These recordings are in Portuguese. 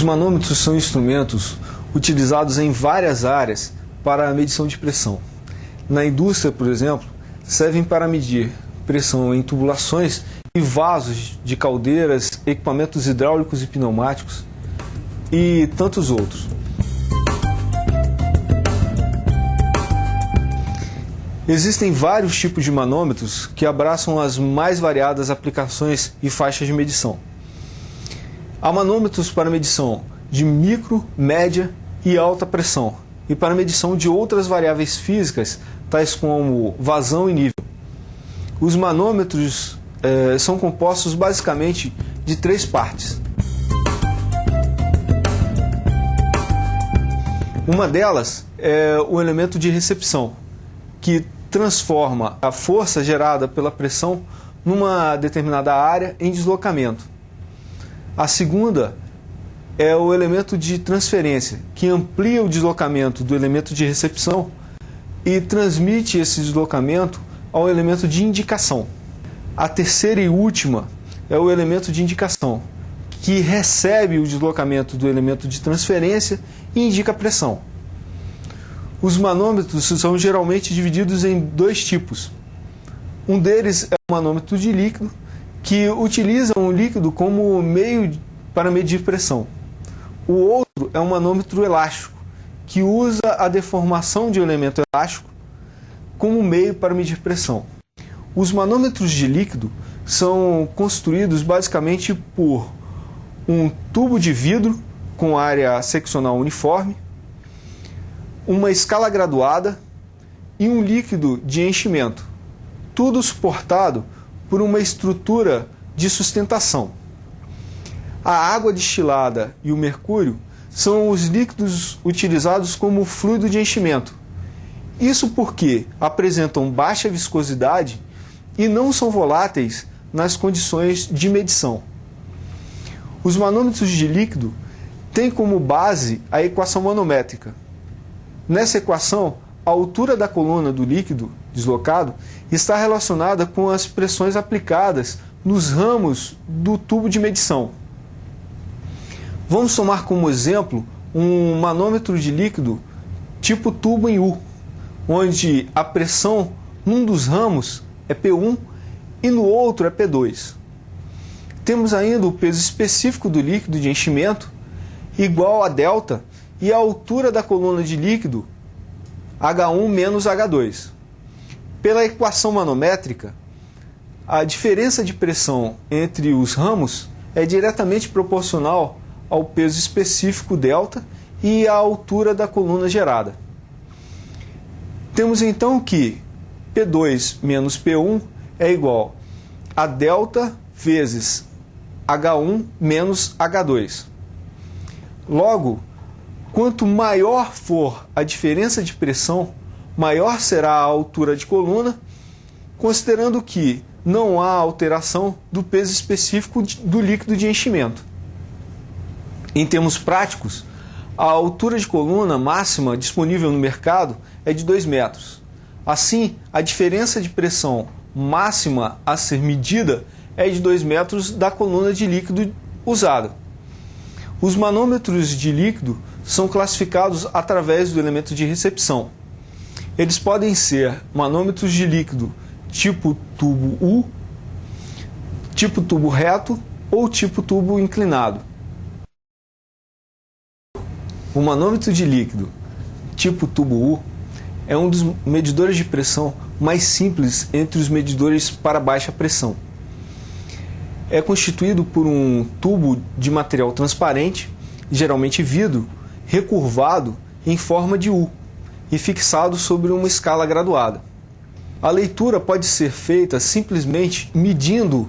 Os manômetros são instrumentos utilizados em várias áreas para a medição de pressão. Na indústria, por exemplo, servem para medir pressão em tubulações e vasos de caldeiras, equipamentos hidráulicos e pneumáticos e tantos outros. Existem vários tipos de manômetros que abraçam as mais variadas aplicações e faixas de medição. Há manômetros para medição de micro, média e alta pressão e para medição de outras variáveis físicas, tais como vazão e nível. Os manômetros são compostos basicamente de três partes. Uma delas é o elemento de recepção, que transforma a força gerada pela pressão numa determinada área em deslocamento. A segunda é o elemento de transferência, que amplia o deslocamento do elemento de recepção e transmite esse deslocamento ao elemento de indicação. A terceira e última é o elemento de indicação, que recebe o deslocamento do elemento de transferência e indica a pressão. Os manômetros são geralmente divididos em dois tipos. Um deles é o manômetro de líquido, que utiliza um líquido como meio para medir pressão. O outro é um manômetro elástico, que usa a deformação de um elemento elástico como meio para medir pressão. Os manômetros de líquido são construídos basicamente por um tubo de vidro com área seccional uniforme, uma escala graduada e um líquido de enchimento, tudo suportado por uma estrutura de sustentação. A água destilada e o mercúrio são os líquidos utilizados como fluido de enchimento. Isso porque apresentam baixa viscosidade e não são voláteis nas condições de medição. Os manômetros de líquido têm como base a equação manométrica. Nessa equação, a altura da coluna do líquido deslocado está relacionada com as pressões aplicadas nos ramos do tubo de medição. Vamos tomar como exemplo um manômetro de líquido tipo tubo em U, onde a pressão num dos ramos é P1 e no outro é P2. Temos ainda o peso específico do líquido de enchimento, igual a delta, e a altura da coluna de líquido, H1 menos H2. Pela equação manométrica, a diferença de pressão entre os ramos é diretamente proporcional ao peso específico delta e à altura da coluna gerada. Temos então que P2 menos P1 é igual a delta vezes H1 menos H2. Logo, quanto maior for a diferença de pressão, maior será a altura de coluna, considerando que não há alteração do peso específico do líquido de enchimento. Em termos práticos, a altura de coluna máxima disponível no mercado é de 2 metros. Assim, a diferença de pressão máxima a ser medida é de 2 metros da coluna de líquido usada. Os manômetros de líquido são classificados através do elemento de recepção. Eles podem ser manômetros de líquido tipo tubo U, tipo tubo reto ou tipo tubo inclinado. O manômetro de líquido tipo tubo U é um dos medidores de pressão mais simples entre os medidores para baixa pressão. É constituído por um tubo de material transparente, geralmente vidro, recurvado em forma de U e fixado sobre uma escala graduada. A leitura pode ser feita simplesmente medindo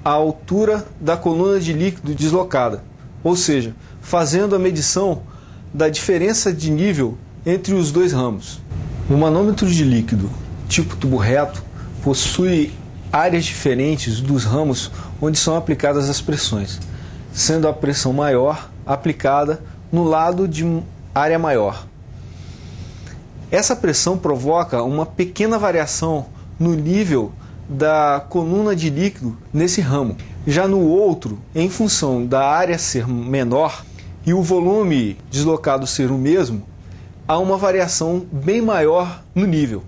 a altura da coluna de líquido deslocada, ou seja, fazendo a medição da diferença de nível entre os dois ramos. O manômetro de líquido tipo tubo reto possui áreas diferentes dos ramos onde são aplicadas as pressões, sendo a pressão maior aplicada no lado de área maior. Essa pressão provoca uma pequena variação no nível da coluna de líquido nesse ramo. Já no outro, em função da área ser menor, e o volume deslocado ser o mesmo, há uma variação bem maior no nível.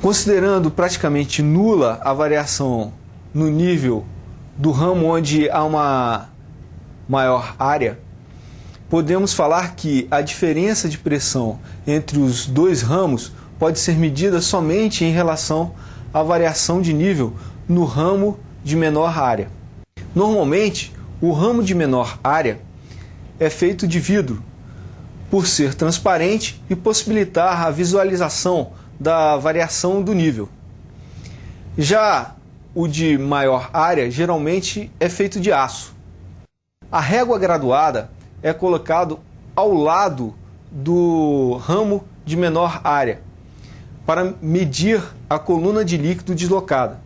Considerando praticamente nula a variação no nível do ramo onde há uma maior área, podemos falar que a diferença de pressão entre os dois ramos pode ser medida somente em relação à variação de nível no ramo de menor área. Normalmente, o ramo de menor área é feito de vidro, por ser transparente e possibilitar a visualização da variação do nível. Já o de maior área geralmente é feito de aço. A régua graduada é colocado ao lado do ramo de menor área para medir a coluna de líquido deslocada,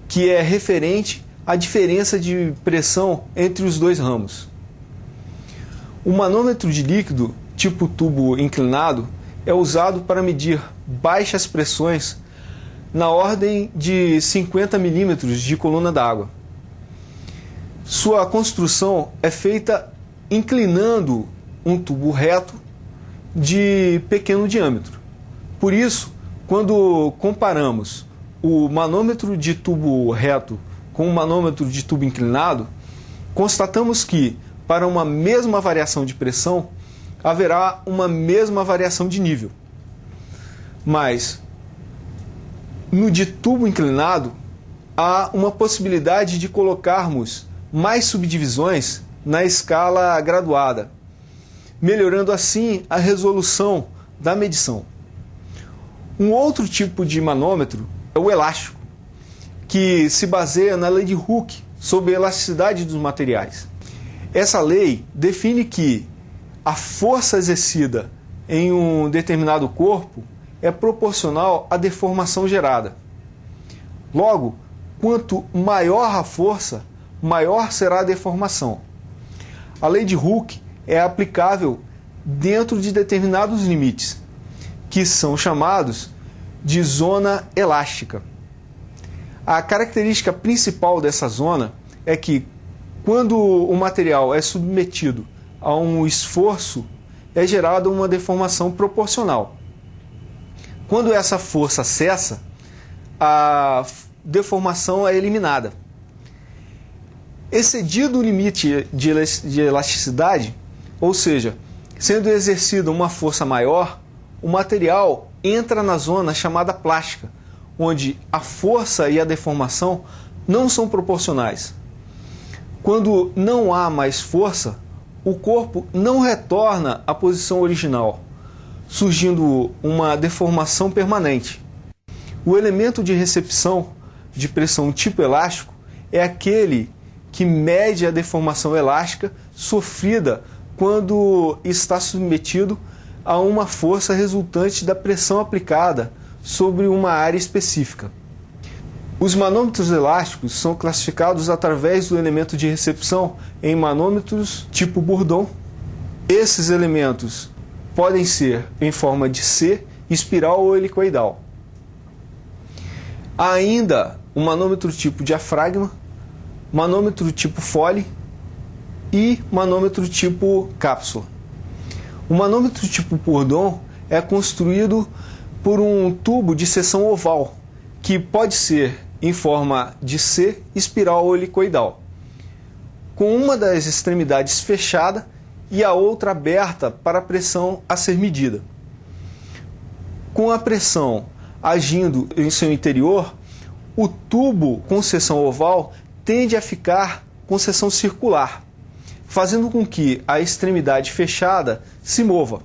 que é referente à diferença de pressão entre os dois ramos. O manômetro de líquido tipo tubo inclinado é usado para medir baixas pressões na ordem de 50 milímetros de coluna d'água. Sua construção é feita inclinando um tubo reto de pequeno diâmetro. Por isso, quando comparamos o manômetro de tubo reto com o manômetro de tubo inclinado, constatamos que, para uma mesma variação de pressão, haverá uma mesma variação de nível. Mas, no de tubo inclinado, há uma possibilidade de colocarmos mais subdivisões na escala graduada, melhorando assim a resolução da medição. Um outro tipo de manômetro é o elástico, que se baseia na lei de Hooke sobre a elasticidade dos materiais. Essa lei define que a força exercida em um determinado corpo é proporcional à deformação gerada. Logo, quanto maior a força, maior será a deformação. A lei de Hooke é aplicável dentro de determinados limites, que são chamados de zona elástica. A característica principal dessa zona é que, quando o material é submetido a um esforço, é gerada uma deformação proporcional. Quando essa força cessa, a deformação é eliminada. Excedido o limite de elasticidade, ou seja, sendo exercida uma força maior, o material entra na zona chamada plástica, onde a força e a deformação não são proporcionais. Quando não há mais força, o corpo não retorna à posição original, surgindo uma deformação permanente. O elemento de recepção de pressão tipo elástico é aquele que mede a deformação elástica sofrida quando está submetido a uma força resultante da pressão aplicada sobre uma área específica. Os manômetros elásticos são classificados através do elemento de recepção em manômetros tipo Bourdon. Esses elementos podem ser em forma de C, espiral ou helicoidal. Há ainda o manômetro tipo diafragma, manômetro tipo Foley e manômetro tipo cápsula. O manômetro tipo Bourdon é construído por um tubo de seção oval, que pode ser em forma de C, espiral ou helicoidal, com uma das extremidades fechada e a outra aberta para a pressão a ser medida. Com a pressão agindo em seu interior, o tubo com seção oval tende a ficar com seção circular, fazendo com que a extremidade fechada se mova.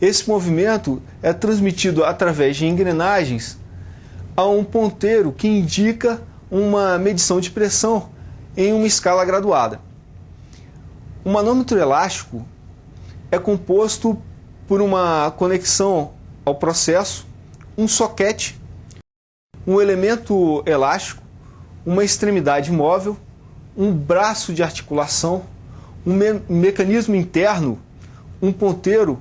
Esse movimento é transmitido através de engrenagens a um ponteiro que indica uma medição de pressão em uma escala graduada. O manômetro elástico é composto por uma conexão ao processo, um soquete, um elemento elástico, uma extremidade móvel, um braço de articulação, um mecanismo interno, um ponteiro,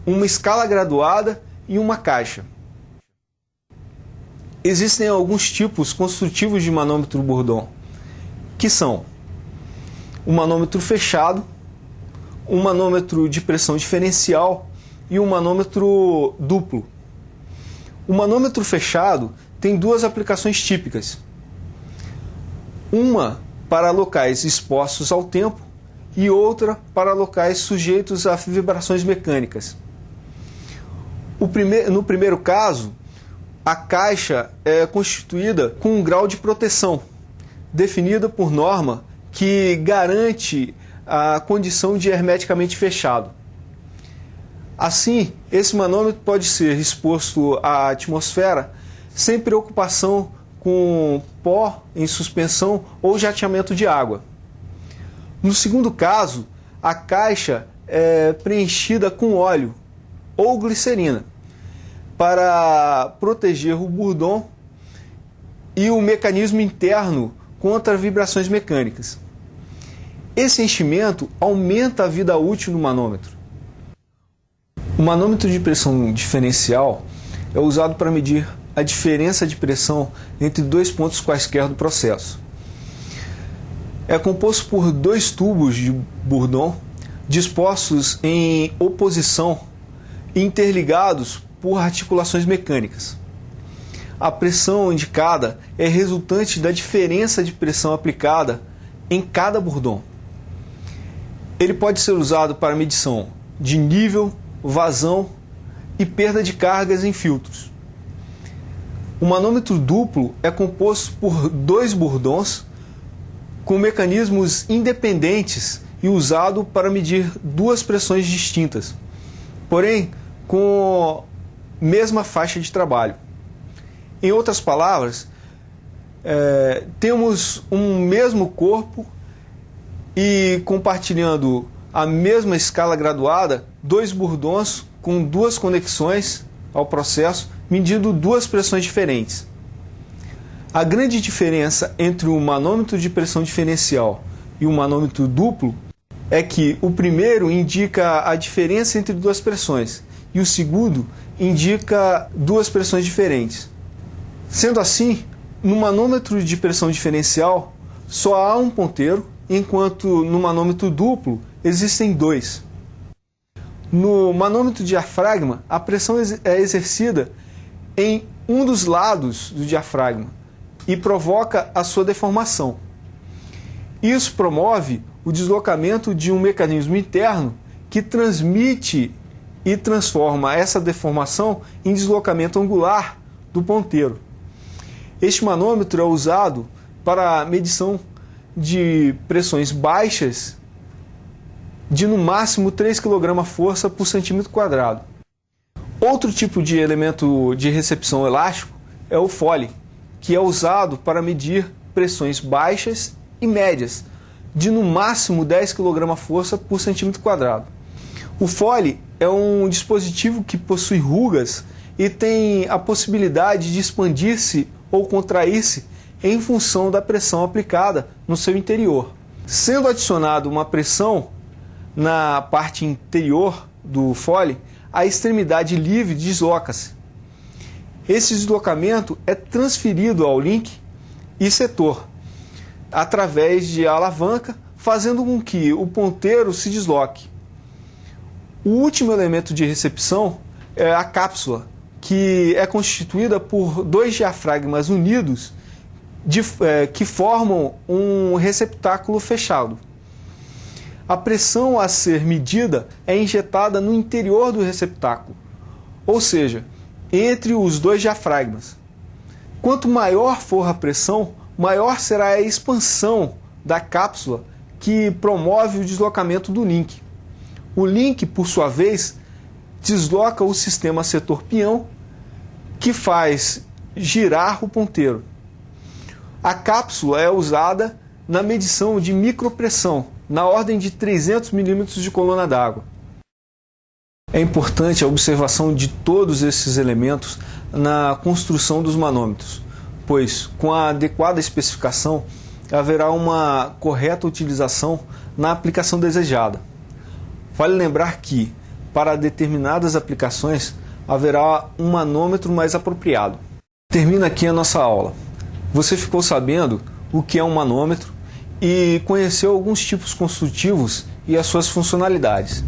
uma escala graduada e uma caixa. Existem alguns tipos construtivos de manômetro Bourdon, que são um manômetro fechado, um manômetro de pressão diferencial e um manômetro duplo. O manômetro fechado tem duas aplicações típicas. Uma para locais expostos ao tempo e outra para locais sujeitos a vibrações mecânicas. No primeiro caso, a caixa é constituída com um grau de proteção, definida por norma que garante a condição de hermeticamente fechado. Assim, esse manômetro pode ser exposto à atmosfera sem preocupação com pó em suspensão ou jateamento de água. No segundo caso, a caixa é preenchida com óleo ou glicerina para proteger o bourdon e o mecanismo interno contra vibrações mecânicas. Esse enchimento aumenta a vida útil do manômetro. O manômetro de pressão diferencial é usado para medir a diferença de pressão entre dois pontos quaisquer do processo. É composto por dois tubos de bourdon dispostos em oposição e interligados por articulações mecânicas. A pressão indicada é resultante da diferença de pressão aplicada em cada bourdon. Ele pode ser usado para medição de nível, vazão e perda de cargas em filtros. O manômetro duplo é composto por dois bourdons com mecanismos independentes e usado para medir duas pressões distintas, porém com mesma faixa de trabalho. Em outras palavras, temos um mesmo corpo e, compartilhando a mesma escala graduada, dois bourdons com duas conexões ao processo, medindo duas pressões diferentes. A grande diferença entre o manômetro de pressão diferencial e o manômetro duplo é que o primeiro indica a diferença entre duas pressões e o segundo indica duas pressões diferentes. Sendo assim, no manômetro de pressão diferencial só há um ponteiro, enquanto no manômetro duplo existem dois. No manômetro diafragma, a pressão é exercida em um dos lados do diafragma e provoca a sua deformação. Isso promove o deslocamento de um mecanismo interno que transmite e transforma essa deformação em deslocamento angular do ponteiro. Este manômetro é usado para a medição de pressões baixas de no máximo 3 kg/força por centímetro quadrado. Outro tipo de elemento de recepção elástico é o Foley, que é usado para medir pressões baixas e médias de no máximo 10 kg/força por centímetro quadrado. O Foley é um dispositivo que possui rugas e tem a possibilidade de expandir-se ou contrair-se em função da pressão aplicada no seu interior. Sendo adicionado uma pressão na parte interior do Foley, a extremidade livre desloca-se. Esse deslocamento é transferido ao link e setor através de alavanca, fazendo com que o ponteiro se desloque. O último elemento de recepção é a cápsula, que é constituída por dois diafragmas unidos que formam um receptáculo fechado. A pressão a ser medida é injetada no interior do receptáculo, ou seja, entre os dois diafragmas. Quanto maior for a pressão, maior será a expansão da cápsula que promove o deslocamento do link. O link, por sua vez, desloca o sistema setor-peão, que faz girar o ponteiro. A cápsula é usada na medição de micropressão, na ordem de 300 mm de coluna d'água. É importante a observação de todos esses elementos na construção dos manômetros, pois, com a adequada especificação, haverá uma correta utilização na aplicação desejada. Vale lembrar que, para determinadas aplicações, haverá um manômetro mais apropriado. Termina aqui a nossa aula. Você ficou sabendo o que é um manômetro e conheceu alguns tipos construtivos e as suas funcionalidades.